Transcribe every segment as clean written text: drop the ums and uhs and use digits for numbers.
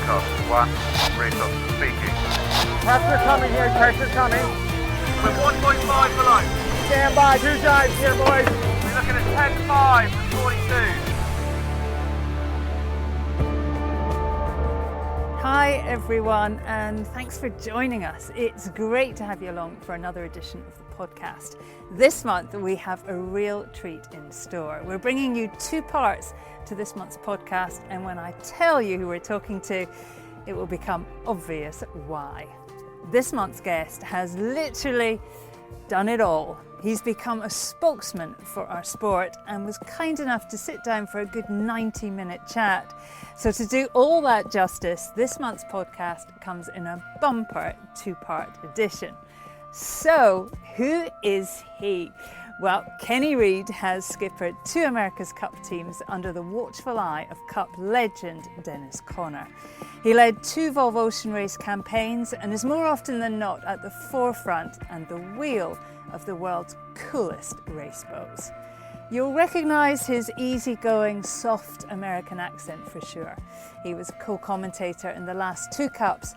Takeoff. 1, Raycroft speaking. Pressure coming here, pressure coming. We're 1.5 below. Stand by, 2 dives here, boys. We're looking at 10.5 and 42. Hi everyone, and thanks for joining us. It's great to have you along for another edition of the podcast. This month we have a real treat in store. We're bringing you 2 parts to this month's podcast, and when I tell you who we're talking to, it will become obvious why. This month's guest has literally done it all. He's become a spokesman for our sport and was kind enough to sit down for a good 90-minute chat. So to do all that justice, this month's podcast comes in a bumper 2-part edition. So who is he? Well, Kenny Reid has skippered 2 America's Cup teams under the watchful eye of Cup legend Dennis Conner. He led 2 Volvo Ocean Race campaigns and is more often than not at the forefront and the wheel of the world's coolest race boats. You'll recognise his easygoing, soft American accent for sure. He was a co-commentator in the last 2 Cups,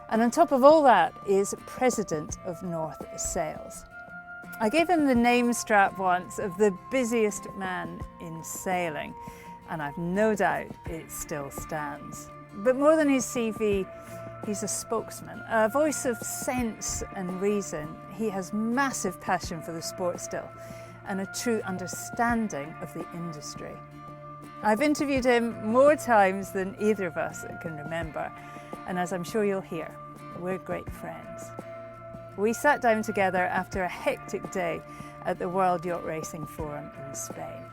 and on top of all that is president of North Sails. I gave him the name strap once of the busiest man in sailing, and I've no doubt it still stands. But more than his CV, he's a spokesman, a voice of sense and reason. He has massive passion for the sport still, and a true understanding of the industry. I've interviewed him more times than either of us can remember, and as I'm sure you'll hear, we're great friends. We sat down together after a hectic day at the World Yacht Racing Forum in Spain.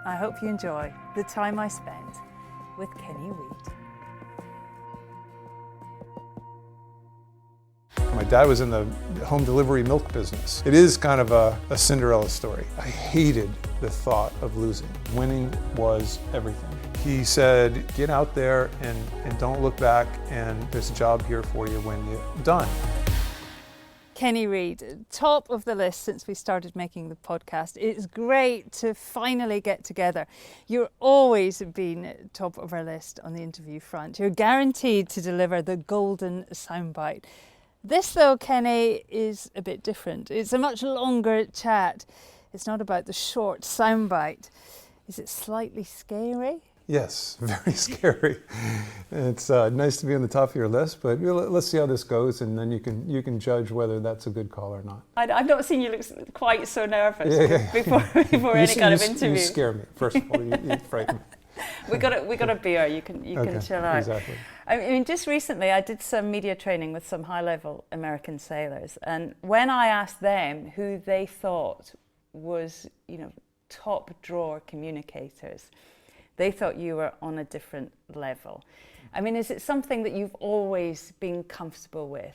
I hope you enjoy the time I spent with Kenny Reid. My dad was in the home delivery milk business. It is kind of a Cinderella story. I hated the thought of losing. Winning was everything. He said, get out there and don't look back, and there's a job here for you when you're done. Kenny Reid, top of the list since we started making the podcast. It's great to finally get together. You're always been top of our list on the interview front. You're guaranteed to deliver the golden soundbite. This though, Kenny, is a bit different. It's a much longer chat. It's not about the short soundbite. Is it slightly scary? Yes, very scary. It's nice to be on the top of your list, but let's see how this goes, and then you can judge whether that's a good call or not. I've not seen you look quite so nervous before any kind of interview. You scare me. First of all, you frighten me. We got a beer. You can chill out. Exactly. I mean, just recently I did some media training with some high-level American sailors, and when I asked them who they thought was, top drawer communicators, they thought you were on a different level. I mean, is it something that you've always been comfortable with?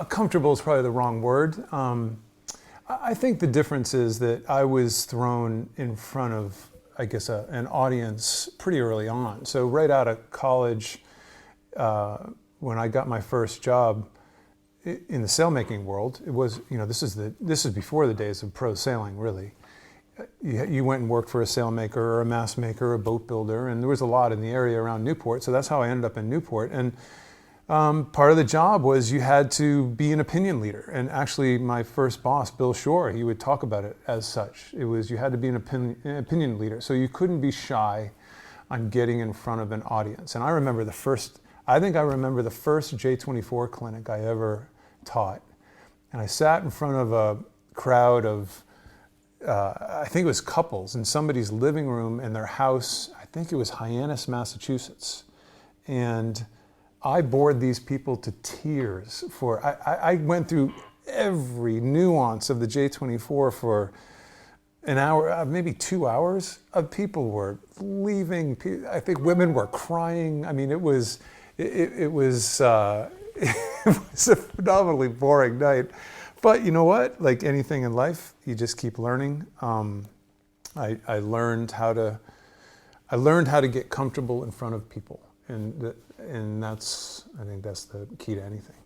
Comfortable is probably the wrong word. I think the difference is that I was thrown in front of, I guess, an audience pretty early on. So right out of college, when I got my first job in the sailmaking world, it was, this is before the days of pro sailing, really. You went and worked for a sailmaker or a mast maker or a boat builder, and there was a lot in the area around Newport, so that's how I ended up in Newport. And part of the job was you had to be an opinion leader. And actually my first boss, Bill Shore, he would talk about it as such. It was, you had to be an opinion leader. So you couldn't be shy on getting in front of an audience. And I remember the first J24 clinic I ever taught. And I sat in front of a crowd of, I think it was couples in somebody's living room in their house. I think it was Hyannis, Massachusetts. And I bored these people to tears I went through every nuance of the J24 for an hour, maybe 2 hours. People were leaving. I think women were crying. I mean, it was it was a phenomenally boring night. But you know what? Like anything in life, you just keep learning. I learned how to get comfortable in front of people, and I think that's the key to anything.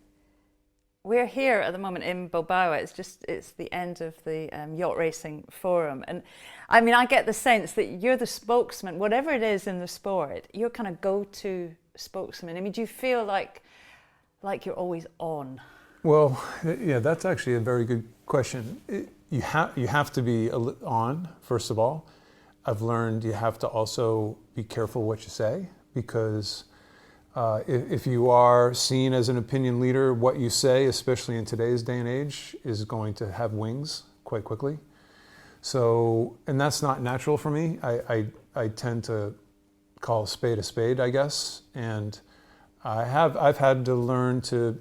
We're here at the moment in Bilbao. It's the end of the yacht racing forum. And I mean, I get the sense that you're the spokesman, whatever it is in the sport, you're kind of go-to spokesman. I mean, do you feel like you're always on? Well, yeah, that's actually a very good question. You have to be on, first of all. I've learned you have to also be careful what you say, because if you are seen as an opinion leader, what you say, especially in today's day and age, is going to have wings quite quickly. So, and that's not natural for me. I tend to call a spade, I guess. And I've had to learn to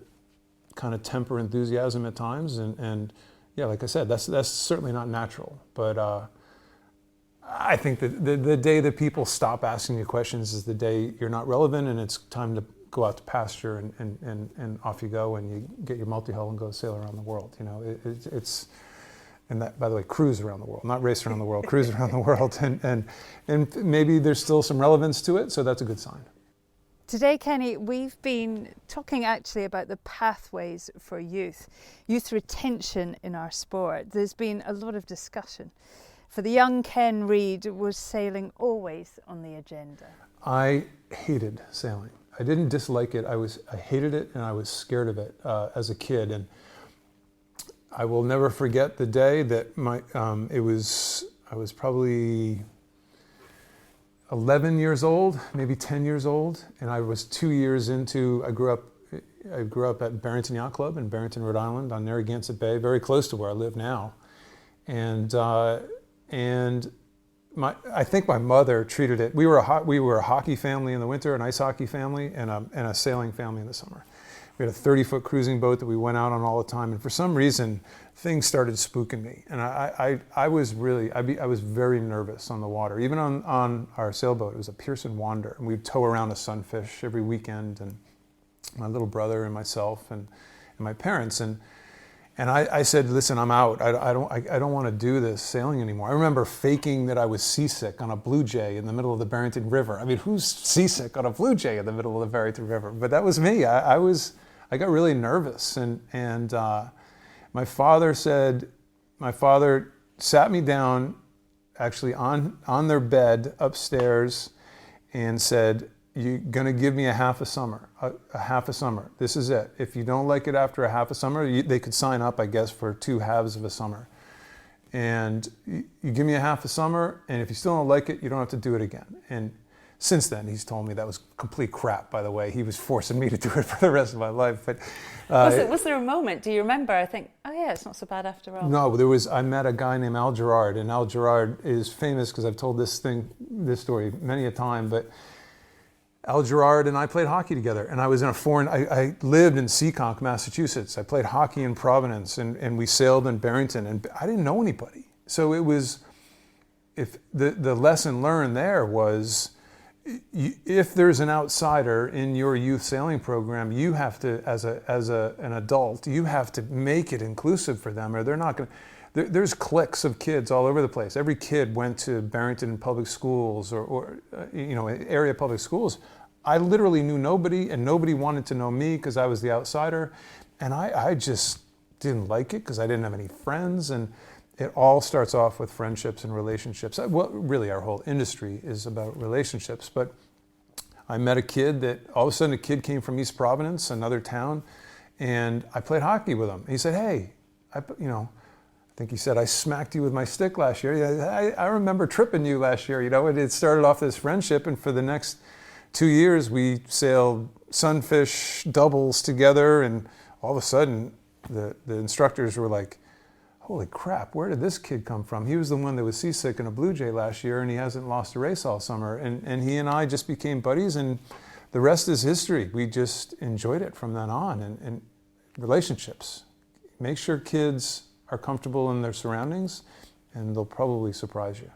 kind of temper enthusiasm at times. And yeah, like I said, that's certainly not natural. But I think that the day that people stop asking you questions is the day you're not relevant, and it's time to go out to pasture and off you go, and you get your multi-hull and go sail around the world. You know, it's and that, by the way, cruise around the world, not race around the world, cruise around the world, and maybe there's still some relevance to it, so that's a good sign. Today, Kenny, we've been talking actually about the pathways for youth retention in our sport. There's been a lot of discussion. For the young Ken Reid, was sailing always on the agenda? I hated sailing. I didn't dislike it. I hated it, and I was scared of it as a kid. And I will never forget the day that I was probably 11 years old, maybe 10 years old, and I was 2 years into. I grew up at Barrington Yacht Club in Barrington, Rhode Island, on Narragansett Bay, very close to where I live now, and I think my mother treated it. We were a hockey family in the winter, an ice hockey family, and a sailing family in the summer. We had a 30-foot cruising boat that we went out on all the time, and for some reason, things started spooking me, and I was very nervous on the water. Even on our sailboat, it was a Pearson Wander, and we'd tow around a sunfish every weekend, and my little brother and myself and my parents, and I said, listen, I'm out. I don't want to do this sailing anymore. I remember faking that I was seasick on a Blue Jay in the middle of the Barrington River. I mean, who's seasick on a Blue Jay in the middle of the Barrington River? But that was me. I got really nervous, and my father sat me down, actually on their bed upstairs, and said, "You're gonna give me a half a summer. This is it. If you don't like it after a half a summer," they could sign up, I guess, for 2 halves of a summer. "And you give me a half a summer, and if you still don't like it, you don't have to do it again." And since then, he's told me that was complete crap, by the way. He was forcing me to do it for the rest of my life. But was there a moment, do you remember? I think, oh yeah, it's not so bad after all. No, I met a guy named Al Gerard, and Al Gerard is famous because I've told this story many a time, but Al Gerard and I played hockey together, and I was in I lived in Seekonk, Massachusetts. I played hockey in Providence, and we sailed in Barrington, and I didn't know anybody. So it was, if the lesson learned there was, if there's an outsider in your youth sailing program, you have to, as an adult, you have to make it inclusive for them, or they're not going to. There's cliques of kids all over the place. Every kid went to Barrington public schools or area public schools. I literally knew nobody, and nobody wanted to know me because I was the outsider, and I just didn't like it because I didn't have any friends. And it all starts off with friendships and relationships. Well, really, our whole industry is about relationships. But I met a kid that all of a sudden a kid came from East Providence, another town, and I played hockey with him. He said, "Hey, I think he said, I smacked you with my stick last year. I remember tripping you last year." And it started off this friendship, and for the next 2 years we sailed sunfish doubles together, and all of a sudden the instructors were like, "Holy crap, where did this kid come from? He was the one that was seasick in a Blue Jay last year, and he hasn't lost a race all summer." And he and I just became buddies, and the rest is history. We just enjoyed it from then on. And relationships. Make sure kids are comfortable in their surroundings, and they'll probably surprise you.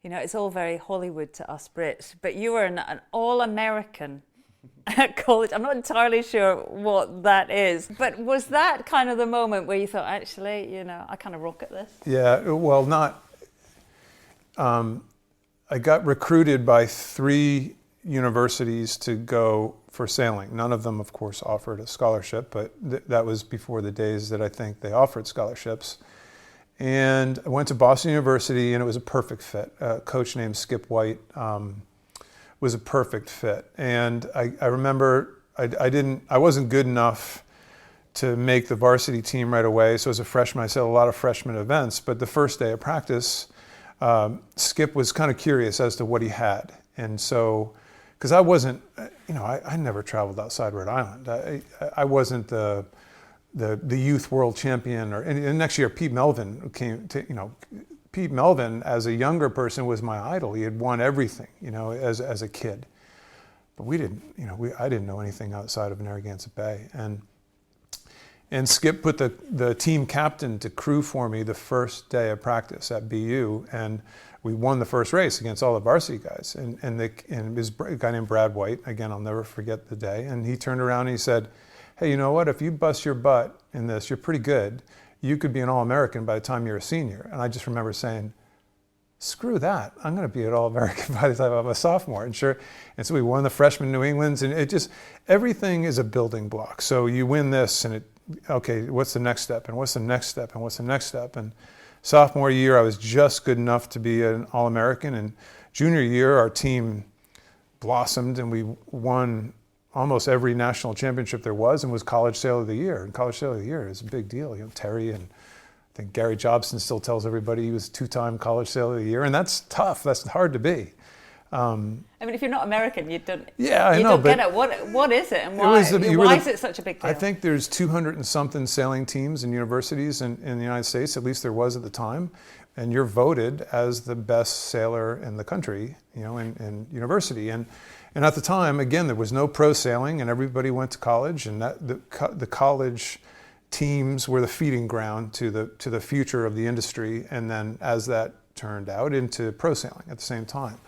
It's all very Hollywood to us Brits, but you were an all-American at college. I'm not entirely sure what that is, but was that kind of the moment where you thought, actually, I kind of rock at this? Yeah, well, I got recruited by 3 universities to go for sailing. None of them, of course, offered a scholarship, but that was before the days that I think they offered scholarships. And I went to Boston University, and it was a perfect fit. A coach named Skip White was a perfect fit. And I remember I wasn't good enough to make the varsity team right away. So as a freshman, I sailed a lot of freshman events. But the first day of practice, Skip was kind of curious as to what he had. And so, because I wasn't, I never traveled outside Rhode Island. I wasn't the youth world champion, and next year Pete Melvin came to, Pete Melvin as a younger person was my idol. He had won everything, as a kid. But we didn't, I didn't know anything outside of Narragansett Bay. And Skip put the team captain to crew for me the first day of practice at BU, and we won the first race against all the varsity guys. And this guy named Brad White, again, I'll never forget the day, and he turned around and he said, hey, you know what, if you bust your butt in this, you're pretty good. You could be an All-American by the time you're a senior. And I just remember saying, screw that, I'm going to be an All-American by the time I'm a sophomore. And so we won the freshman New Englands, and it just, everything is a building block. So you win this, and okay, what's the next step, and what's the next step, and what's the next step? And sophomore year, I was just good enough to be an All-American, and junior year, our team blossomed, and we won almost every national championship there was, and was College Sailor of the Year. And College Sailor of the Year is a big deal. Terry, and I think Gary Jobson still tells everybody he was 2-time College Sailor of the Year, and that's tough. That's hard to be. I mean, if you're not American, you don't. Yeah, I know. Don't get it. What is it, and why? Why is it such a big deal? I think there's 200 and something sailing teams in universities in the United States. At least there was at the time, and you're voted as the best sailor in the country, in university. And at the time, again, there was no pro sailing, and everybody went to college, and the college teams were the feeding ground to the future of the industry. And then, as that turned out, into pro sailing at the same time.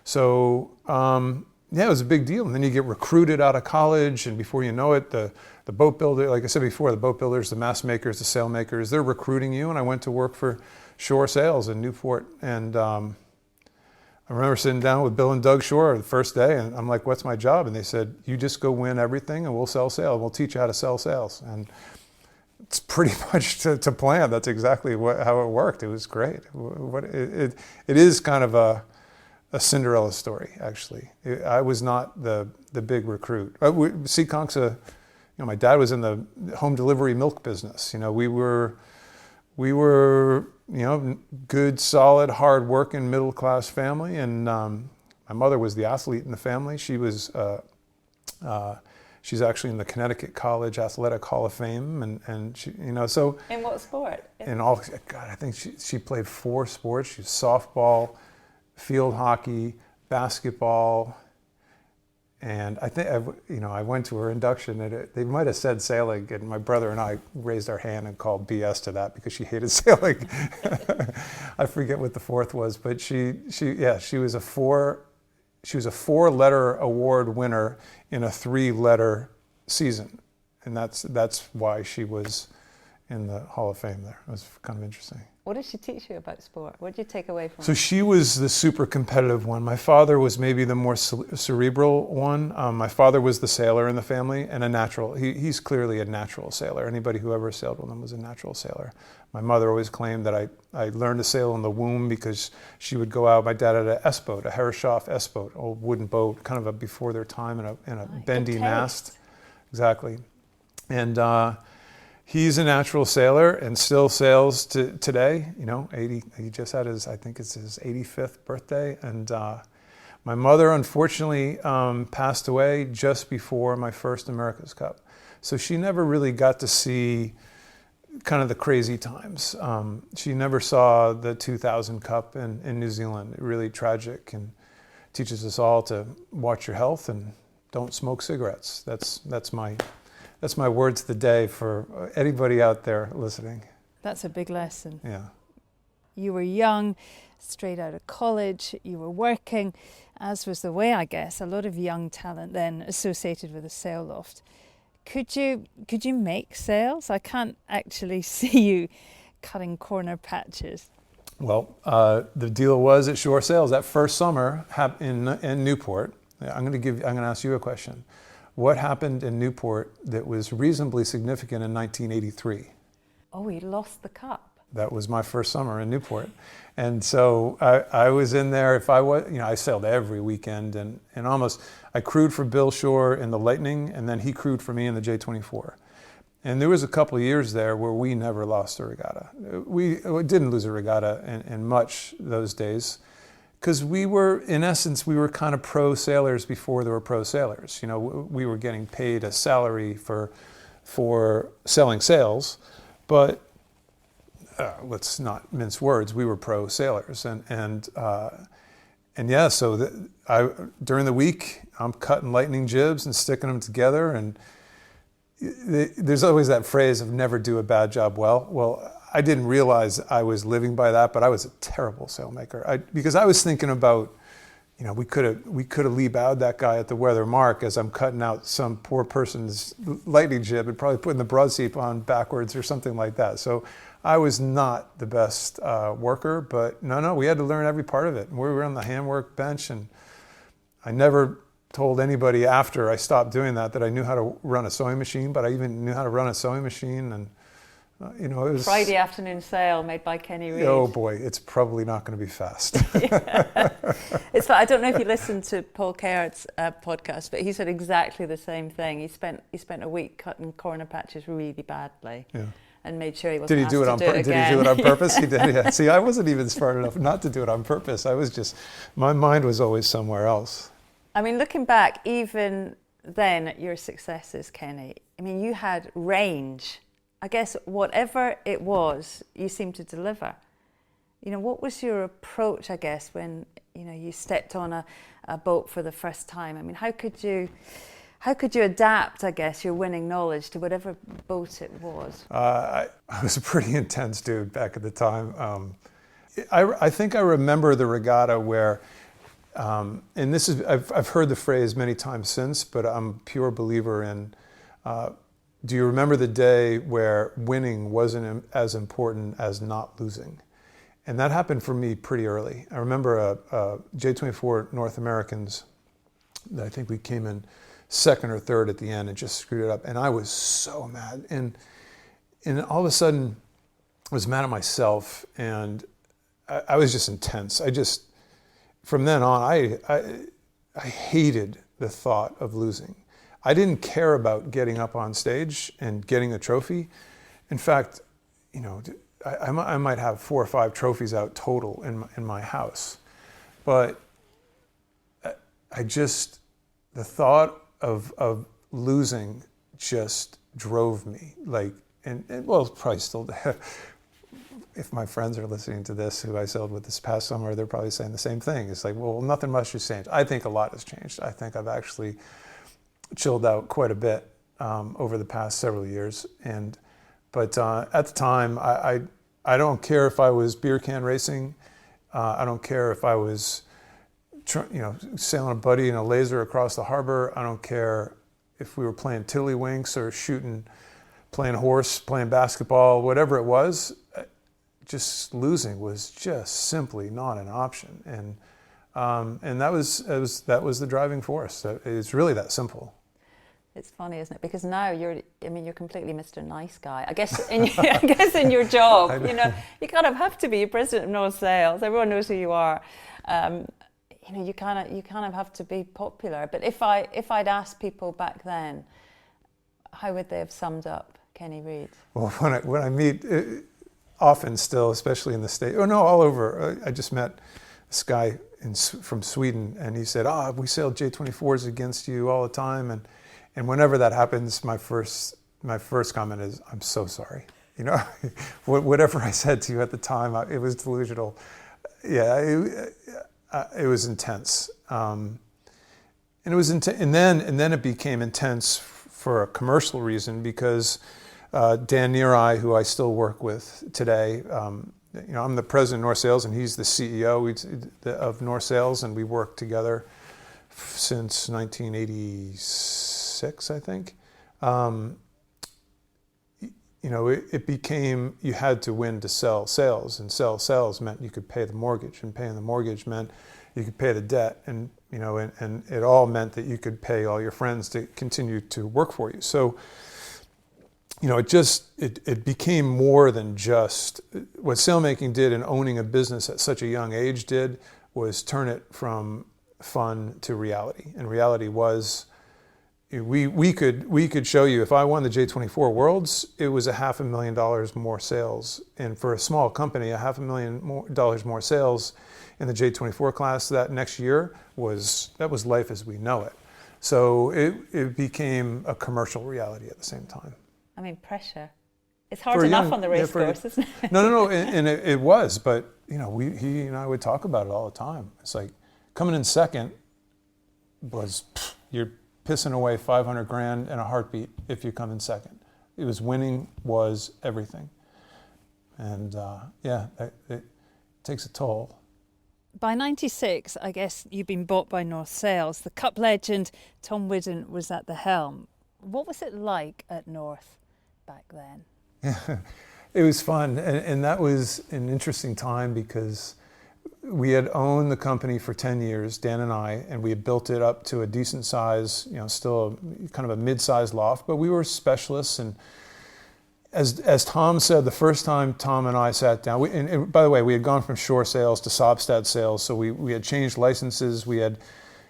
So it was a big deal. And then you get recruited out of college, and before you know it, the boat builder, like I said before, the boat builders, the mast makers, the sail makers, they're recruiting you. And I went to work for Shore Sales in Newport, and I remember sitting down with Bill and Doug Shore the first day, and I'm like, what's my job? And they said, you just go win everything, and we'll sell sails. We'll teach you how to sell sails. And it's pretty much to plan. That's exactly how it worked. It was great. It is kind of a Cinderella story, actually. I was not the big recruit. Seekonk, my dad was in the home delivery milk business. We were good, solid, hard-working, middle-class family, and my mother was the athlete in the family. She was, she's actually in the Connecticut College Athletic Hall of Fame, and she, so. In what sport? I think she played 4 sports. She was softball, field hockey, basketball, and I think I went to her induction, and they might have said sailing, and my brother and I raised our hand and called BS to that because she hated sailing. I forget what the 4th was, but she was a 4-letter award winner in a 3-letter season, and that's why she was in the Hall of Fame there. It was kind of interesting. What did she teach you about sport? What did you take away from her? So she was the super competitive one. My father was maybe the more cerebral one. My father was the sailor in the family, and a natural. He's clearly a natural sailor. Anybody who ever sailed with him was a natural sailor. My mother always claimed that I learned to sail in the womb because she would go out. My dad had an S-boat, a Herreshoff S-boat, old wooden boat, kind of before their time, in a bendy mast. Exactly. And he's a natural sailor and still sails today. 80. He just had I think it's his 85th birthday. And my mother, unfortunately, passed away just before my first America's Cup. So she never really got to see kind of the crazy times. She never saw the 2000 Cup in New Zealand. Really tragic, and teaches us all to watch your health and don't smoke cigarettes. That's my words of the day for anybody out there listening. That's a big lesson. Yeah. You were young, straight out of college, you were working, as was the way, I guess, a lot of young talent then associated with a sail loft. Could you make sails? I can't actually see you cutting corner patches. Well, the deal was at Shore Sales that first summer in Newport, I'm going to ask you a question. What happened in Newport that was reasonably significant in 1983? Oh, we lost the cup. That was my first summer in Newport. And so I was in there. I sailed every weekend and I crewed for Bill Shore in the Lightning, and then he crewed for me in the J24. And there was a couple of years there where we never lost a regatta. We didn't lose a regatta in much those days, because we were kind of pro sailors before there were pro sailors. We were getting paid a salary for selling sails, but let's not mince words. We were pro sailors, so during the week I'm cutting lightning jibs and sticking them together, and there's always that phrase of never do a bad job well. Well, I didn't realize I was living by that, but I was a terrible sailmaker. Because I was thinking about, we could have lee bowed that guy at the weather mark as I'm cutting out some poor person's lightning jib and probably putting the broadseat on backwards or something like that. So I was not the best worker, but no, we had to learn every part of it. We were on the handwork bench, and I never told anybody after I stopped doing that I knew how to run a sewing machine, but I even knew how to run a sewing machine. And it was Friday afternoon sail made by Kenny Reid. Oh boy, it's probably not going to be fast. It's I don't know if you listened to Paul Carrott's podcast, but he said exactly the same thing. He spent a week cutting corner patches really badly. Yeah. And made sure he wasn't Did he asked do it to on do it purpose? Did he do it on purpose? He did. Yeah. See, I wasn't even smart enough not to do it on purpose. My mind was always somewhere else. I mean, looking back, even then at your successes, Kenny, I mean, you had range. I guess whatever it was, you seemed to deliver. What was your approach, I guess, when, you stepped on a boat for the first time? I mean, how could you adapt, I guess, your winning knowledge to whatever boat it was? I was a pretty intense dude back at the time. I think I remember the regatta where, and this is, I've heard the phrase many times since, but I'm a pure believer in, do you remember the day where winning wasn't as important as not losing? And that happened for me pretty early. I remember a J24 North Americans, I think we came in second or third at the end and just screwed it up. And I was so mad. And all of a sudden, I was mad at myself, and I was just intense. From then on, I hated the thought of losing. I didn't care about getting up on stage and getting a trophy. In fact, I might have 4 or 5 trophies out total in my house. But the thought of losing just drove me. Probably still, if my friends are listening to this, who I sailed with this past summer, they're probably saying the same thing. It's like, well, nothing much has changed. I think a lot has changed. I think I've actually chilled out quite a bit over the past several years. But at the time, I don't care if I was beer can racing. I don't care if I was sailing a buddy in a laser across the harbor. I don't care if we were playing tiddlywinks or playing horse, playing basketball, whatever it was. Just losing was just simply not an option, and that was the driving force. It's really that simple. It's funny, isn't it? Because now you're completely Mr. Nice Guy. I guess in your job, you kind of have to be. You're president of North Sales. Everyone knows who you are. You kind of have to be popular. But if I'd asked people back then, how would they have summed up Kenny Reid? Well, when I meet, often still, especially in the States, all over. I just met this guy from Sweden, and he said, we sailed J24s against you all the time, and whenever that happens, my first comment is, I'm so sorry. Whatever I said to you at the time, it was delusional. Yeah, it was intense, and and then it became intense for a commercial reason, because Dan Nearai, who I still work with today, I'm the president of North Sales, and he's the CEO of North Sales, and we worked together since 1986, I think. It became, you had to win to sell sales, and sell sales meant you could pay the mortgage, and paying the mortgage meant you could pay the debt, and and it all meant that you could pay all your friends to continue to work for you. So it became more than just what sailmaking did, and owning a business at such a young age did, was turn it from fun to reality. And reality was, we could show you, if I won the J24 Worlds, it was $500,000 more sales. And for a small company, $500,000 more sales in the J24 class that next year was life as we know it. So it became a commercial reality at the same time. I mean, pressure. It's hard enough on the race course, isn't it? No, and it was, but he and I would talk about it all the time. It's like coming in second was, you're pissing away $500,000 in a heartbeat if you come in second. It was winning was everything, and it takes a toll. By '96, I guess you've been bought by North Sails. The Cup legend Tom Whiddon was at the helm. What was it like at North back then? It was fun, and that was an interesting time because we had owned the company for 10 years, Dan and I, and we had built it up to a decent size, still kind of a mid-sized loft, but we were specialists. And as Tom said, the first time Tom and I sat down, and by the way, we had gone from shore sales to Sobstad sales, so we had changed licenses. We had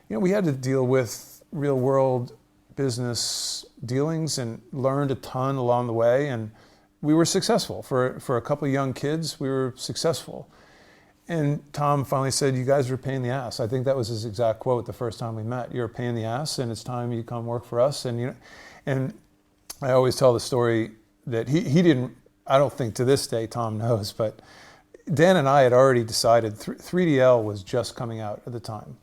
to deal with real world business dealings and learned a ton along the way, and we were successful. For a couple of young kids, we were successful. And Tom finally said, "You guys are a pain in the ass." I think that was his exact quote the first time we met. "You're a pain in the ass, and it's time you come work for us." And I always tell the story that he didn't, I don't think to this day Tom knows, but Dan and I had already decided 3DL was just coming out at the time.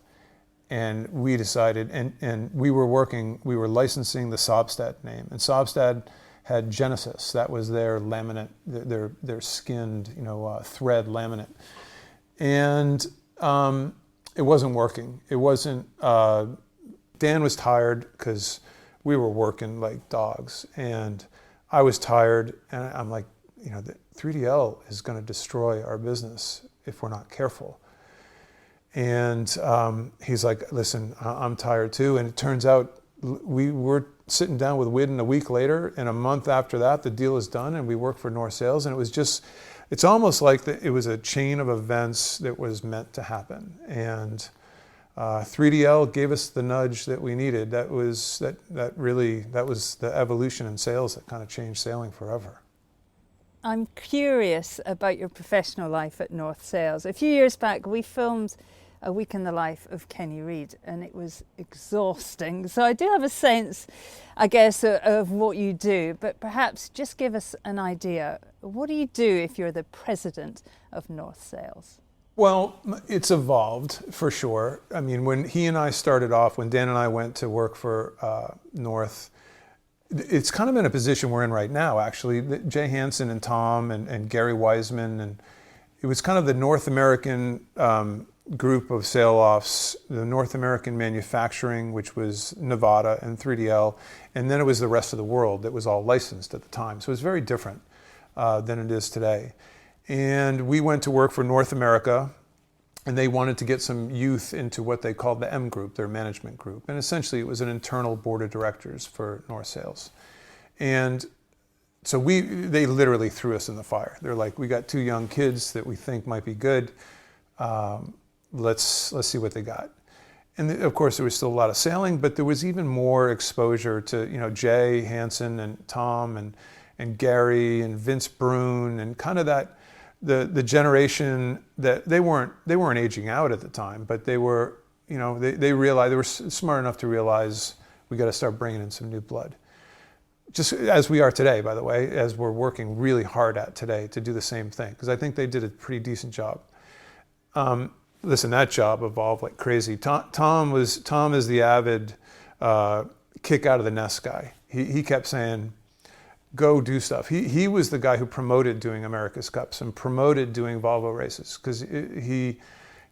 And we decided, and we were licensing the Sobstad name. And Sobstad had Genesis. That was their laminate, their skinned, thread laminate. And it wasn't working. It wasn't, Dan was tired because we were working like dogs. And I was tired, and I'm like, 3DL is going to destroy our business if we're not careful. And he's like, "Listen, I'm tired too." And it turns out we were sitting down with Whiddon a week later, and a month after that, the deal is done, and we work for North Sails. And it was just, it's almost like it was a chain of events that was meant to happen. And 3DL gave us the nudge that we needed. That was the evolution in sales that kind of changed sailing forever. I'm curious about your professional life at North Sails. A few years back, we filmed A Week in the Life of Kenny Reid, and it was exhausting. So I do have a sense, I guess, of what you do, but perhaps just give us an idea. What do you do if you're the president of North Sails? Well, it's evolved for sure. I mean, when he and I started off, when Dan and I went to work for North, it's kind of in a position we're in right now, actually. Jay Hansen and Tom and Gary Wiseman, and it was kind of the North American group of sail-offs, the North American manufacturing, which was Nevada and 3DL, and then it was the rest of the world that was all licensed at the time. So it was very different than it is today. And we went to work for North America, and they wanted to get some youth into what they called the M group, their management group. And essentially it was an internal board of directors for North Sails. And so they literally threw us in the fire. They're like, "We got 2 young kids that we think might be good. Let's see what they got." And of course there was still a lot of sailing, but there was even more exposure to, Jay Hansen and Tom and Gary and Vince Brune, and kind of that, the generation that they weren't aging out at the time, but they were, they realized, they were smart enough to realize we got to start bringing in some new blood. Just as we are today, by the way, as we're working really hard at today to do the same thing, because I think they did a pretty decent job. Listen, that job evolved like crazy. Tom is the avid kick out of the nest guy. He kept saying, "Go do stuff." He was the guy who promoted doing America's Cups and promoted doing Volvo races, because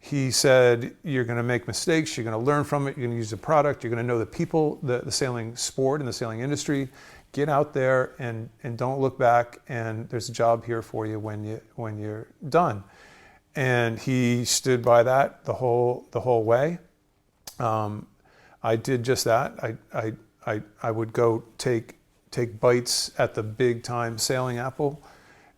he said, "You're going to make mistakes, you're going to learn from it, you're going to use the product, you're going to know the people, the sailing sport and the sailing industry. Get out there and don't look back, and there's a job here for you when you're done." And he stood by that the whole way. I did just that. I would go take bites at the big time sailing apple,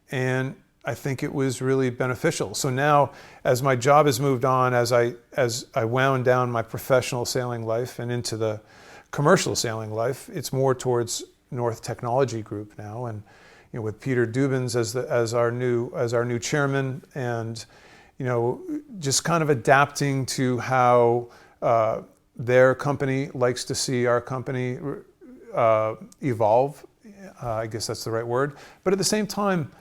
and I think it was really beneficial. So now, as my job has moved on, as I wound down my professional sailing life and into the commercial sailing life, it's more towards North Technology Group now, and with Peter Dubins as our new chairman, and just kind of adapting to how their company likes to see our company evolve. I guess that's the right word. But at the same time,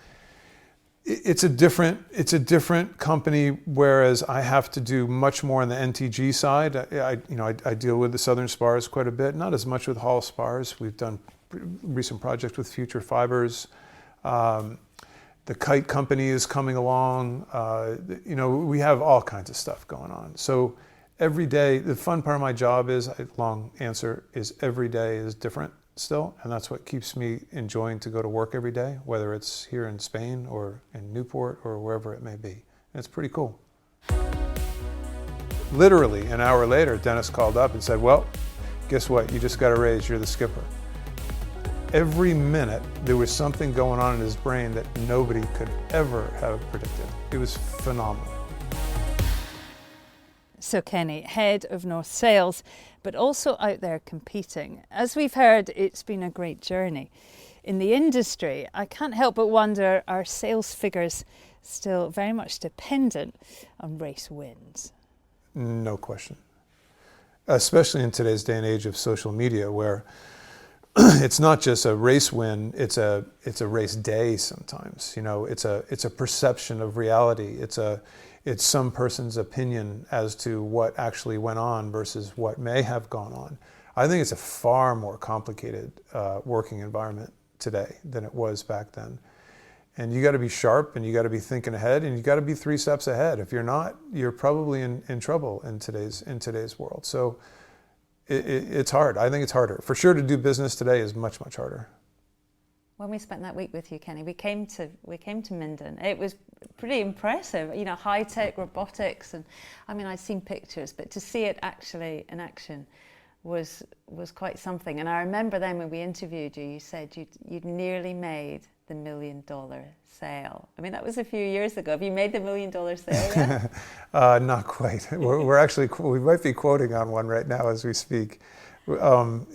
it's a different company, whereas I have to do much more on the NTG side. I deal with the Southern Spars quite a bit, not as much with Hall Spars. We've done recent projects with Future Fibers. The kite company is coming along. We have all kinds of stuff going on. So every day, the fun part of my job is, long answer, is every day is different still. And that's what keeps me enjoying to go to work every day, whether it's here in Spain or in Newport or wherever it may be. And it's pretty cool. Literally an hour later, Dennis called up and said, well, guess what? You just got a raise. You're the skipper. Every minute, there was something going on in his brain that nobody could ever have predicted. It was phenomenal. So Kenny, head of North Sales, but also out there competing. As we've heard, it's been a great journey. In the industry, I can't help but wonder, are sales figures still very much dependent on race wins? No question. Especially in today's day and age of social media, where it's not just a race win, it's a race day sometimes. It's a perception of reality. It's some person's opinion as to what actually went on versus what may have gone on. I think it's a far more complicated working environment today than it was back then. And you got to be sharp, and you got to be thinking ahead, and you got to be 3 steps ahead. If you're not, you're probably in trouble in today's world. So it's hard. I think it's harder. For sure, to do business today is much, much harder. When we spent that week with you, Kenny, we came to Minden. It was pretty impressive, high-tech robotics, and I'd seen pictures, but to see it actually in action was quite something. And I remember then when we interviewed you, you said you'd nearly made the $1 million sale. That was a few years ago. Have you made the $1 million sale yet? Not quite. We're actually, we might be quoting on one right now as we speak. Not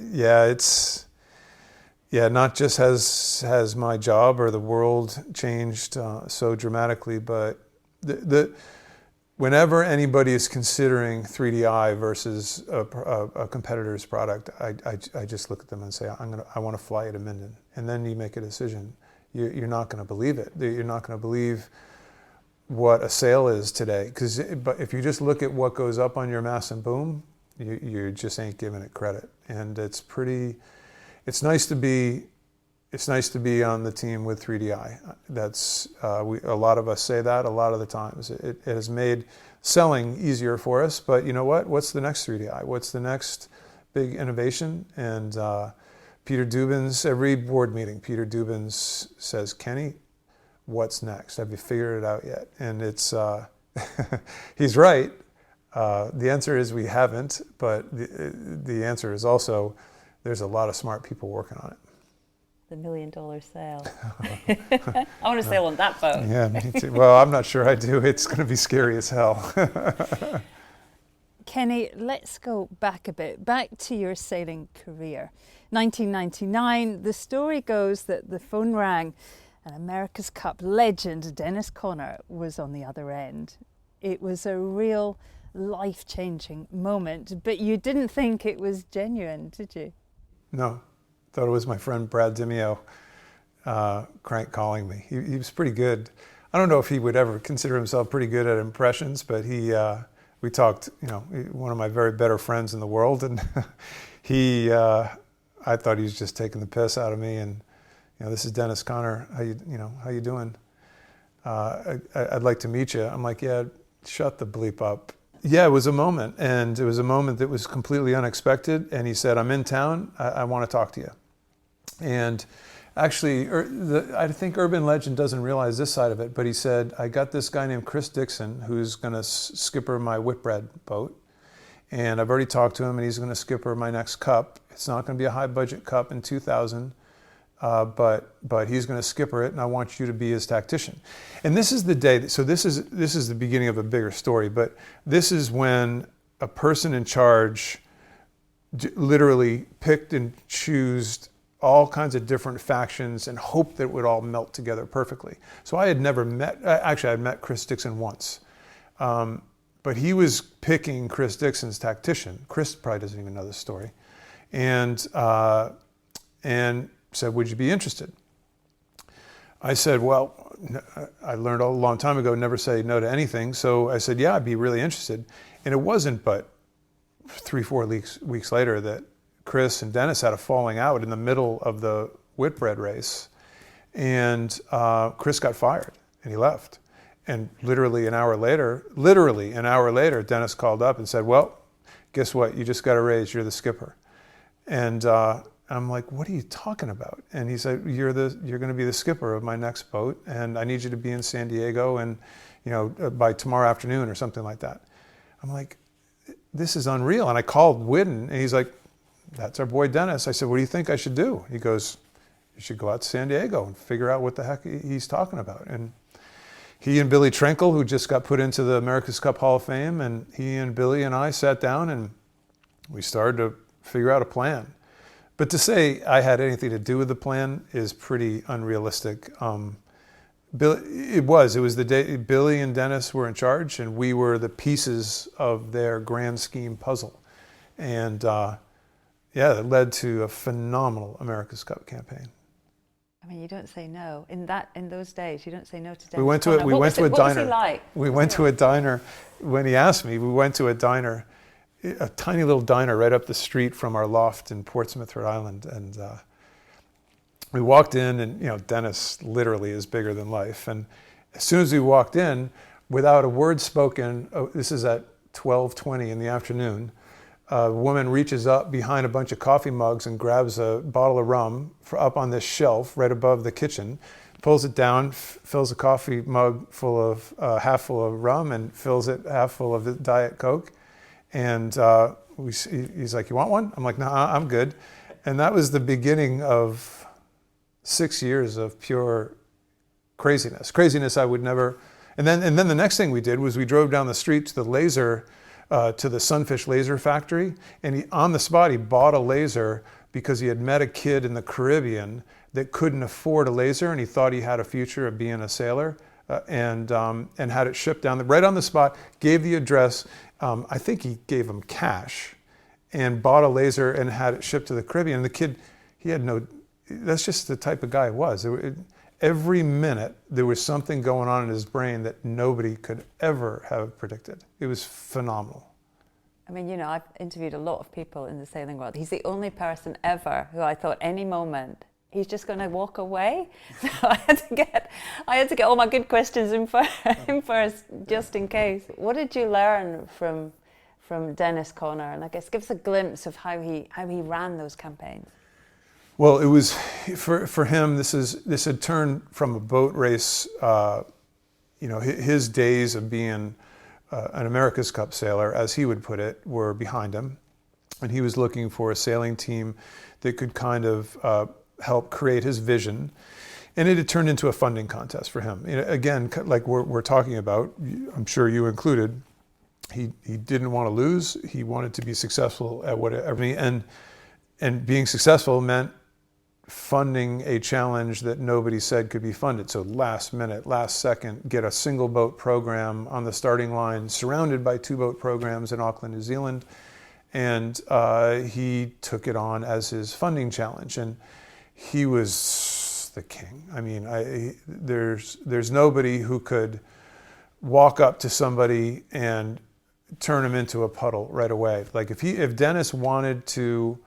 just has my job or the world changed so dramatically, but whenever anybody is considering 3DI versus a competitor's product, I just look at them and say, I want to fly you to Minden. And then you make a decision. You're not going to believe it. You're not going to believe what a sale is today. But if you just look at what goes up on your mass and boom, you just ain't giving it credit. And it's nice to be on the team with 3DI. That's a lot of us say that a lot of the times. It has made selling easier for us, but you know what? What's the next 3DI? What's the next big innovation? And Peter Dubins, every board meeting, Peter Dubins says, Kenny, what's next? Have you figured it out yet? And it's he's right. The answer is we haven't, but the answer is also there's a lot of smart people working on it. The $1 million sale. I want to sail on that boat. Yeah, me too. Well, I'm not sure I do. It's going to be scary as hell. Kenny, let's go back a bit, back to your sailing career. 1999, the story goes that the phone rang and America's Cup legend Dennis Conner was on the other end. It was a real life-changing moment, but you didn't think it was genuine, did you? No, thought it was my friend Brad Dimeo crank calling me. He was pretty good. I don't know if he would ever consider himself pretty good at impressions, but we talked, one of my very better friends in the world, and I thought he was just taking the piss out of me, and this is Dennis Conner. How you doing? I'd like to meet you. I'm like, yeah, shut the bleep up. Yeah, it was a moment, and it was a moment that was completely unexpected. And he said, I'm in town. I want to talk to you. And Actually, I think urban legend doesn't realize this side of it, but he said, I got this guy named Chris Dixon who's going to skipper my Whitbread boat. And I've already talked to him, and he's going to skipper my next cup. It's not going to be a high-budget cup in 2000, but he's going to skipper it, and I want you to be his tactician. And this is the day. So this is the beginning of a bigger story. But this is when a person in charge literally picked and chose all kinds of different factions and hoped that it would all melt together perfectly. So I had never met. Actually, I'd met Chris Dixon once. But he was picking Chris Dixon's tactician. Chris probably doesn't even know this story. And said, would you be interested? I said, well, I learned a long time ago, never say no to anything. So I said, yeah, I'd be really interested. And it wasn't but 3-4 weeks later that Chris and Dennis had a falling out in the middle of the Whitbread race. And Chris got fired and he left. And literally an hour later, Dennis called up and said, well, guess what? You just got a raise. You're the skipper. And I'm like, what are you talking about? And he said, you're going to be the skipper of my next boat, and I need you to be in San Diego and, by tomorrow afternoon or something like that. I'm like, this is unreal. And I called Whidden, and he's like, that's our boy Dennis. I said, what do you think I should do? He goes, you should go out to San Diego and figure out what the heck he's talking about. And he and Billy Trinkle, who just got put into the America's Cup Hall of Fame, and he and Billy and I sat down and we started to figure out a plan. But to say I had anything to do with the plan is pretty unrealistic. It was the day Billy and Dennis were in charge, and we were the pieces of their grand scheme puzzle. And it led to a phenomenal America's Cup campaign. I mean, you don't say no. In those days, you don't say no to Dennis. We went to a diner. What was he like? We went to a diner. When he asked me, we went to a diner, a tiny little diner right up the street from our loft in Portsmouth, Rhode Island. And we walked in, and Dennis literally is bigger than life. And as soon as we walked in, without a word spoken, this is at 12:20 in the afternoon, a woman reaches up behind a bunch of coffee mugs and grabs a bottle of rum up on this shelf right above the kitchen, pulls it down, fills a coffee mug full of half full of rum, and fills it half full of the Diet Coke. And he's like, "You want one?" I'm like, "Nah, I'm good." And that was the beginning of 6 years of pure craziness I would never. And then the next thing we did was we drove down the street to the Sunfish laser factory, and on the spot he bought a laser because he had met a kid in the Caribbean that couldn't afford a laser, and he thought he had a future of being a sailor, and had it shipped down right on the spot. Gave the address. I think he gave him cash, and bought a laser and had it shipped to the Caribbean. And the kid, that's just the type of guy he was. Every minute there was something going on in his brain that nobody could ever have predicted. It was phenomenal. I mean, I've interviewed a lot of people in the sailing world. He's the only person ever who I thought any moment he's just going to walk away. So I had to get all my good questions in first, just in case. What did you learn from Dennis Conner? And I guess give us a glimpse of how he ran those campaigns. Well, it was for him. This had turned from a boat race. His days of being an America's Cup sailor, as he would put it, were behind him, and he was looking for a sailing team that could kind of help create his vision. And it had turned into a funding contest for him. Again, like we're talking about, I'm sure you included. He didn't want to lose. He wanted to be successful at whatever, and being successful meant funding a challenge that nobody said could be funded. So last minute, last second, get a single boat program on the starting line, surrounded by 2 boat programs in Auckland, New Zealand. And he took it on as his funding challenge. And he was the king. I mean, there's nobody who could walk up to somebody and turn him into a puddle right away. Like if Dennis wanted to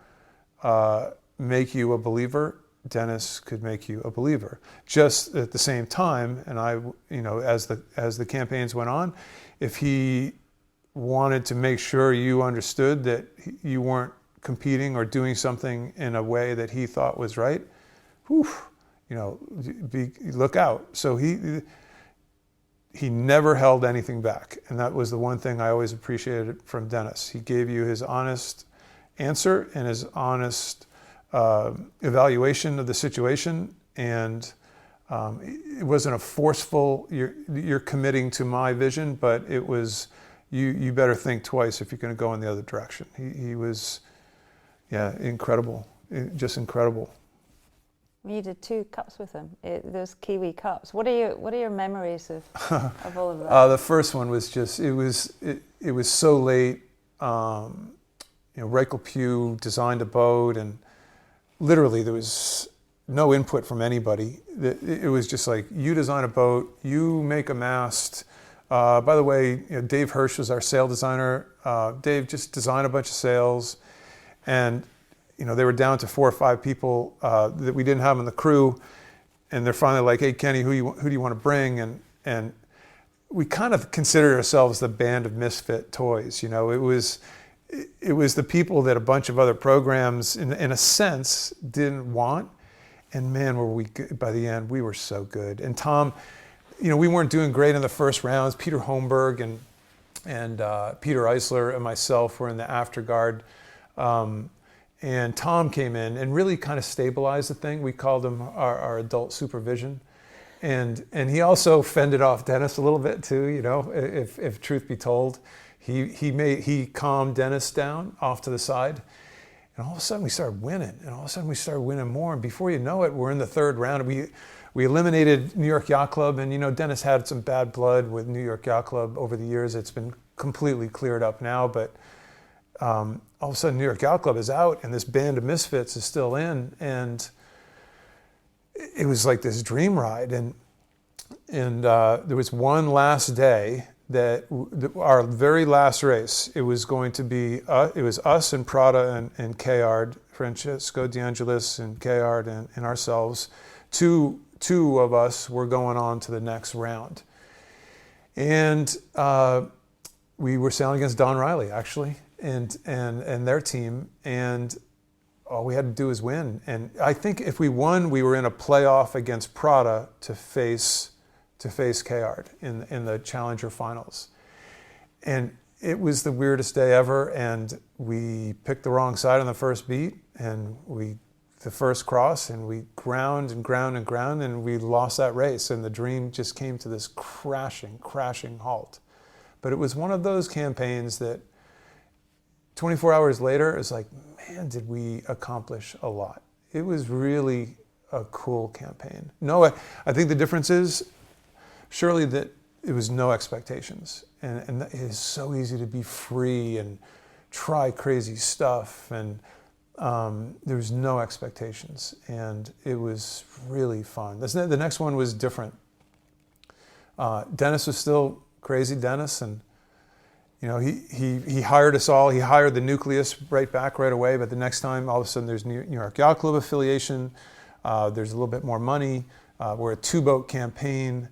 make you a believer, Dennis could make you a believer. Just at the same time, and as the campaigns went on, if he wanted to make sure you understood that you weren't competing or doing something in a way that he thought was right, look out. So he never held anything back. And that was the one thing I always appreciated from Dennis. He gave you his honest answer and his honest evaluation of the situation. And it wasn't a forceful, you're committing to my vision, but it was, you better think twice if you're going to go in the other direction. He was, incredible, just incredible. You did 2 cups with him, those Kiwi cups. What are your memories of all of that? The first one was just, it was so late. Reichel Pugh designed a boat, and literally there was no input from anybody. It was just like, you design a boat, you make a mast. By the way, Dave Hirsch was our sail designer. Dave just designed a bunch of sails, and they were down to 4 or 5 people that we didn't have in the crew, and they're finally like, "Hey, Kenny, who do you want to bring?" And we kind of considered ourselves the band of misfit toys. It was the people that a bunch of other programs, in a sense, didn't want. And man, were we good. By the end, we were so good. And Tom, we weren't doing great in the first rounds. Peter Holmberg and Peter Eisler and myself were in the afterguard. And Tom came in and really kind of stabilized the thing. We called him our adult supervision. And he also fended off Dennis a little bit too, if truth be told. He calmed Dennis down off to the side. And all of a sudden we started winning. More. And before you know it, we're in the 3rd round. We eliminated New York Yacht Club. And Dennis had some bad blood with New York Yacht Club over the years. It's been completely cleared up now. But all of a sudden New York Yacht Club is out and this band of misfits is still in. And it was like this dream ride. And there was one last day that our very last race, it was going to be, it was us and Prada and Kayard, Francesco DeAngelis and Kayard and ourselves. Two of us were going on to the next round. And we were sailing against Don Riley, actually, and their team. And all we had to do was win. And I think if we won, we were in a playoff against Prada to face Kayard in the Challenger finals. And it was the weirdest day ever, and we picked the wrong side on the first beat, and the first cross, and we ground, and we lost that race, and the dream just came to this crashing halt. But it was one of those campaigns that 24 hours later, it's like, man, did we accomplish a lot. It was really a cool campaign. No, I think the difference is, surely, that it was no expectations. And it is so easy to be free and try crazy stuff. And there was no expectations. And it was really fun. The next one was different. Dennis was still crazy Dennis. And he hired us all. He hired the nucleus right back right away. But the next time, all of a sudden, there's New York Yacht Club affiliation. There's a little bit more money. We're a 2-boat campaign.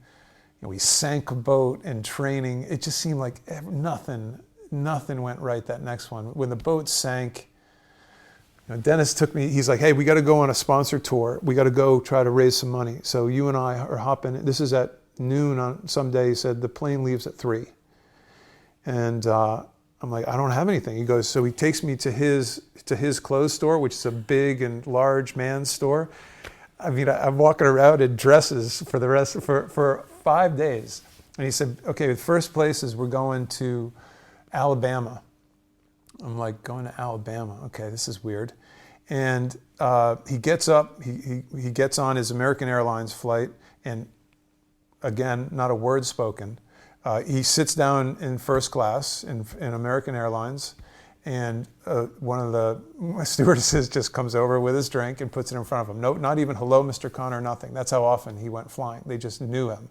We sank a boat in training. It just seemed like nothing went right that next one. When the boat sank, Dennis took me, he's like, hey, we got to go on a sponsor tour. We got to go try to raise some money. So you and I are hopping. This is at noon on some day. He said, the plane leaves at 3. And I'm like, I don't have anything. He goes, so he takes me to his clothes store, which is a big and large man's store. I mean, I'm walking around in dresses for the rest, for 5 days. And he said, okay, the first place is we're going to Alabama. I'm like, going to Alabama? Okay, this is weird. And he gets up, he gets on his American Airlines flight, and again, not a word spoken. He sits down in first class in American Airlines, and one of the stewardesses just comes over with his drink and puts it in front of him. No, not even hello, Mr. Connor, nothing. That's how often he went flying. They just knew him.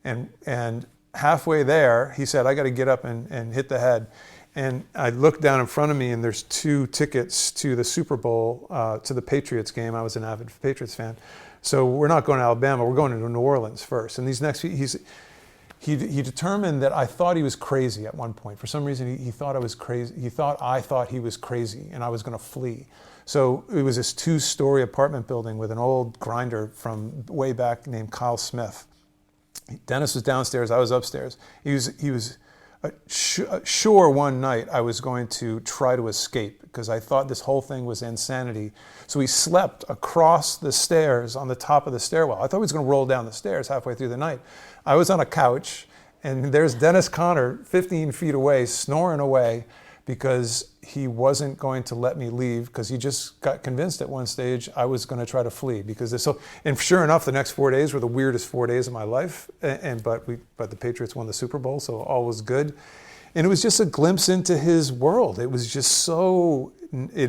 And halfway there, he said, I got to get up and hit the head. And I looked down in front of me, and there's 2 tickets to the Super Bowl, to the Patriots game. I was an avid Patriots fan. So we're not going to Alabama. We're going to New Orleans first. And these next few, he determined that I thought he was crazy at one point. For some reason, he thought I was crazy. I thought he was crazy and I was going to flee. So it was this 2-story apartment building with an old grinder from way back named Kyle Smith. Dennis was downstairs, I was upstairs. He was sure one night I was going to try to escape because I thought this whole thing was insanity. So he slept across the stairs on the top of the stairwell. I thought he was going to roll down the stairs halfway through the night. I was on a couch, and there's Dennis Conner 15 feet away, snoring away, because he wasn't going to let me leave, because he just got convinced at one stage I was going to try to flee. And sure enough, the next 4 days were the weirdest 4 days of my life. But the Patriots won the Super Bowl, so all was good. And it was just a glimpse into his world. It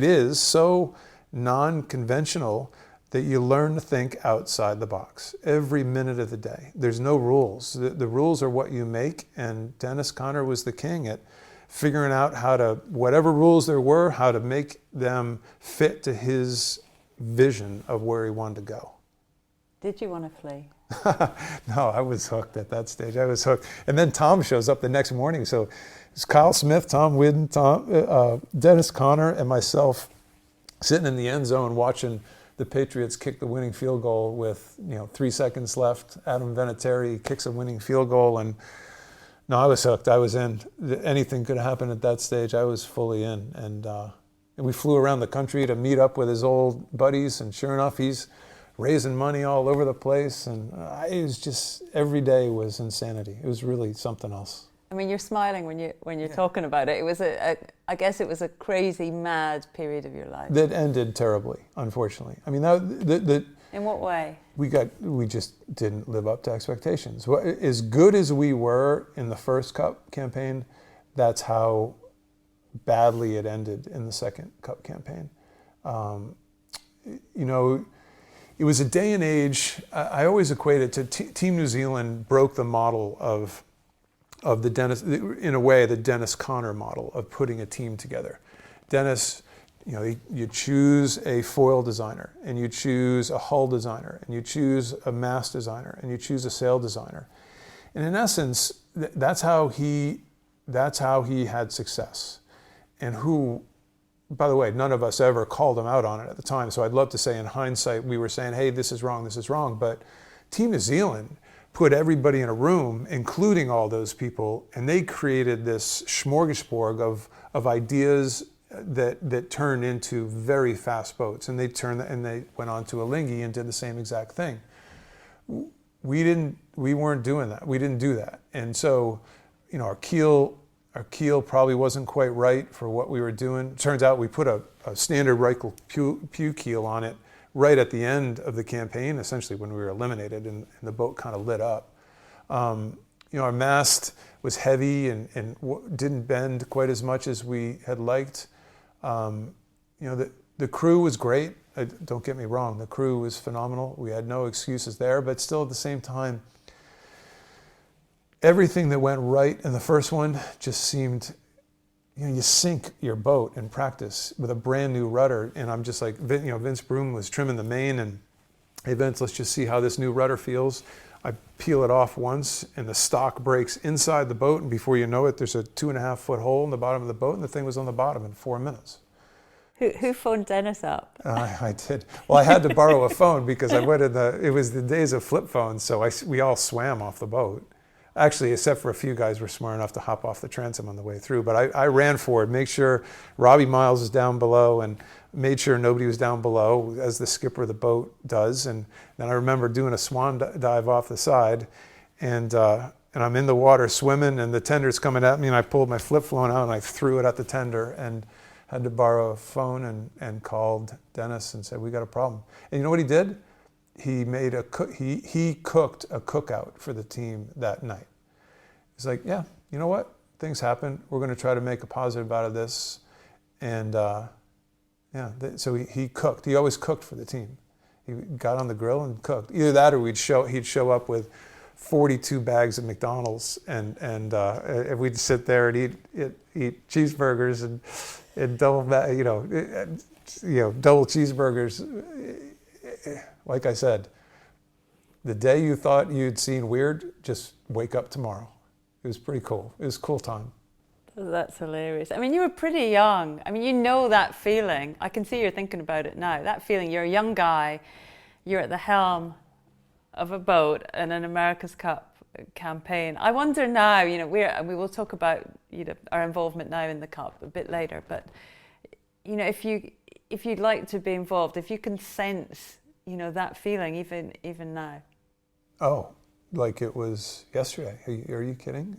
is so non-conventional that you learn to think outside the box every minute of the day. There's no rules. The rules are what you make, and Dennis Conner was the king at figuring out how to, whatever rules there were, how to make them fit to his vision of where he wanted to go. Did you want to flee? No, I was hooked at that stage. I was hooked. And then Tom shows up the next morning. So it's Kyle Smith, Tom Whidden, Dennis Conner, and myself sitting in the end zone watching the Patriots kick the winning field goal with 3 seconds left. Adam Vinatieri kicks a winning field goal, and no, I was hooked. I was in. Anything could happen at that stage. I was fully in. And we flew around the country to meet up with his old buddies. And sure enough, he's raising money all over the place. And it was just, every day was insanity. It was really something else. I mean, you're smiling when you're talking about it. It was I guess it was a crazy, mad period of your life. That ended terribly, unfortunately. I mean, in what way? We just didn't live up to expectations. As good as we were in the first Cup campaign, that's how badly it ended in the second Cup campaign. It was a day and age. I always equate it to Team New Zealand broke the model of the Dennis, in a way, the Dennis Conner model of putting a team together. Dennis, you choose a foil designer, and you choose a hull designer, and you choose a mast designer, and you choose a sail designer. And in essence, that's how he had success. And who, by the way, none of us ever called him out on it at the time. So I'd love to say in hindsight, we were saying, hey, this is wrong. But Team New Zealand put everybody in a room, including all those people, and they created this smorgasbord of ideas that turned into very fast boats, and they went on to Alinghi and did the same exact thing. We weren't doing that. We didn't do that, and so our keel probably wasn't quite right for what we were doing. Turns out we put a standard Reichel pew keel on it right at the end of the campaign, essentially when we were eliminated, and the boat kind of lit up. Our mast was heavy and didn't bend quite as much as we had liked. The crew was great. Don't get me wrong, the crew was phenomenal. We had no excuses there, but still at the same time, everything that went right in the first one just seemed, you sink your boat in practice with a brand new rudder. And I'm just like, Vince Broom was trimming the main, and hey Vince, let's just see how this new rudder feels. I peel it off once, and the stock breaks inside the boat, and before you know it, there's a 2.5-foot hole in the bottom of the boat, and the thing was on the bottom in 4 minutes. Who phoned Dennis up? I did. Well, I had to borrow a phone because it was the days of flip phones, so we all swam off the boat. Actually, except for a few guys were smart enough to hop off the transom on the way through. But I ran forward, make sure Robbie Miles was down below, and made sure nobody was down below, as the skipper of the boat does. And then I remember doing a swan dive off the side, and I'm in the water swimming, and the tender's coming at me, and I pulled my flip phone out and I threw it at the tender, and had to borrow a phone and called Dennis and said, we got a problem. And you know what he did? He made he cooked a cookout for the team that night. He's like, yeah, you know what? Things happen. We're going to try to make a positive out of this. And so he cooked. He always cooked for the team. He got on the grill and cooked. Either that, or he'd show up with 42 bags of McDonald's, and we'd sit there and eat cheeseburgers and double cheeseburgers. Like I said, the day you thought you'd seen weird, just wake up tomorrow. It was pretty cool. It was a cool time. That's hilarious. I mean, you were pretty young. I mean, you know that feeling. I can see you're thinking about it now. That feeling, you're a young guy, you're at the helm of a boat in an America's Cup campaign. I wonder now, you know, we will talk about, you know, our involvement now in the Cup a bit later, but, you know, if you'd like to be involved, if you can sense, you know, that feeling even now. Oh, like it was yesterday. Are you kidding?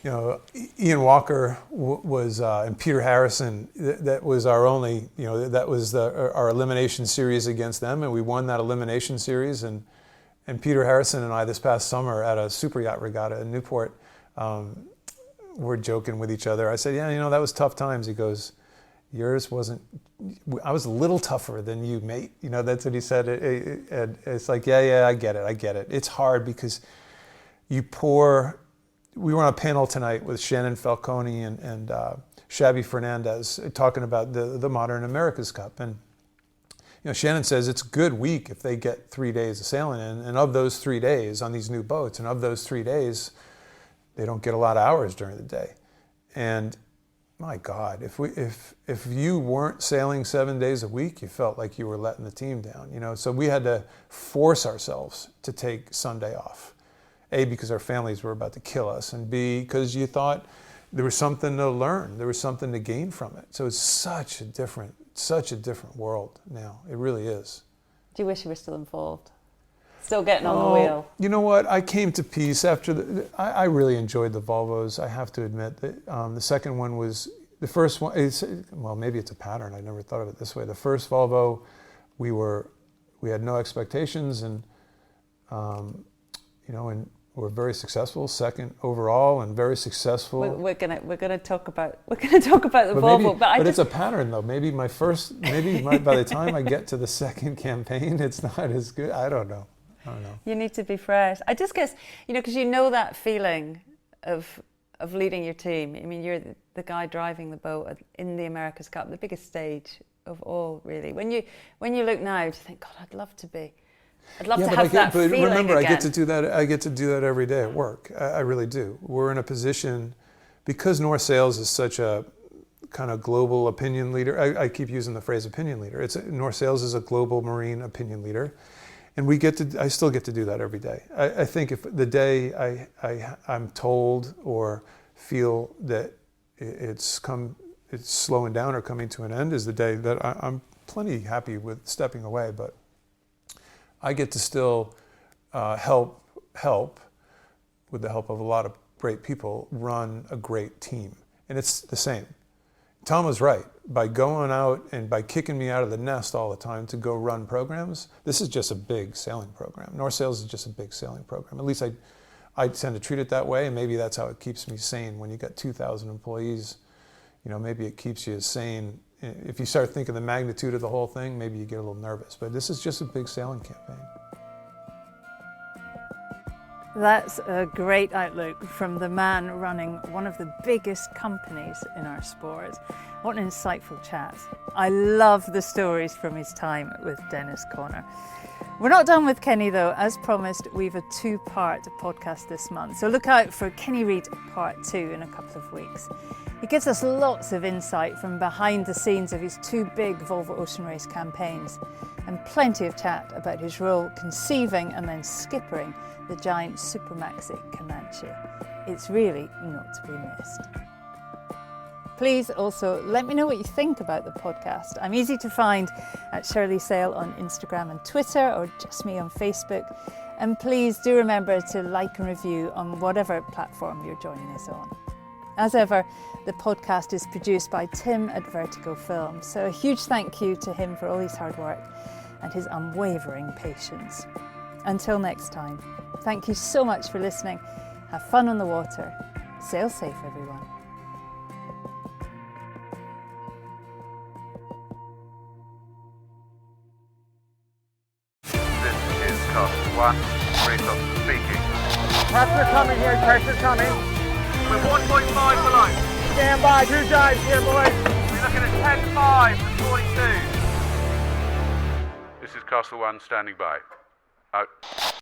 You know, Ian Walker was, and Peter Harrison, that was our only, you know, that was our elimination series against them, and we won that elimination series. And Peter Harrison and I this past summer at a super yacht regatta in Newport, we're joking with each other. I said, yeah, you know, that was tough times. He goes, yours wasn't, I was a little tougher than you, mate. You know, that's what he said. It's like, yeah, I get it. It's hard because we were on a panel tonight with Shannon Falcone and Shabby Fernandez talking about the modern America's Cup. And, you know, Shannon says it's a good week if they get 3 days of sailing in. And of those 3 days on these new boats, and of those 3 days, they don't get a lot of hours during the day. And my God, if you weren't sailing 7 days a week, you felt like you were letting the team down, you know. So we had to force ourselves to take Sunday off. A, because our families were about to kill us, and B, because you thought there was something to learn, there was something to gain from it. So it's such a different world now. It really is. Do you wish you were still involved? Still getting on the wheel? You know what? I came to peace after I really enjoyed the Volvos. I have to admit that the second one was, the first one, well, maybe it's a pattern. I never thought of it this way. The first Volvo, we had no expectations, and you know, and we're very successful, second overall, and very successful. We're gonna talk about the Volvo, but it's a pattern though. Maybe by the time I get to the second campaign, it's not as good. I don't know. You need to be fresh. I just guess, you know, because you know that feeling of leading your team. I mean, you're the guy driving the boat in the America's Cup, the biggest stage of all, really. When you look now, do you think, God, I'd love to have that feeling again. Remember, I get to do that every day at work. I really do. We're in a position, because North Sails is such a kind of global opinion leader. I keep using the phrase opinion leader. North Sails is a global marine opinion leader, and I still get to do that every day. I think if the day I'm told or feel that it's slowing down or coming to an end is the day that I'm plenty happy with stepping away, but I get to still help with the help of a lot of great people run a great team. And it's the same. Tom was right. By going out and by kicking me out of the nest all the time to go run programs, this is just a big sailing program. North Sails is just a big sailing program. At least I tend to treat it that way, and maybe that's how it keeps me sane. When you got 2,000 employees, you know, maybe it keeps you sane. If you start thinking the magnitude of the whole thing, maybe you get a little nervous. But this is just a big sailing campaign. That's a great outlook from the man running one of the biggest companies in our sport. What an insightful chat. I love the stories from his time with Dennis Conner. We're not done with Kenny though. As promised, we've a 2-part podcast this month. So look out for Kenny Reid Part 2 in a couple of weeks. He gives us lots of insight from behind the scenes of his 2 big Volvo Ocean Race campaigns, and plenty of chat about his role conceiving and then skippering the giant super maxi Comanche. It's really not to be missed. Please also let me know what you think about the podcast. I'm easy to find at Shirley Sail on Instagram and Twitter, or just me on Facebook. And please do remember to like and review on whatever platform you're joining us on. As ever, the podcast is produced by Tim at Vertigo Films, so a huge thank you to him for all his hard work and his unwavering patience. Until next time, thank you so much for listening. Have fun on the water. Sail safe, everyone. This is Castle 1, Raycroft speaking. Pressure coming here, pressure coming. We're 1.5 below. Stand by, 2 dives here, boys. We're looking at 10.5 and 42. This is Castle 1 standing by. Out.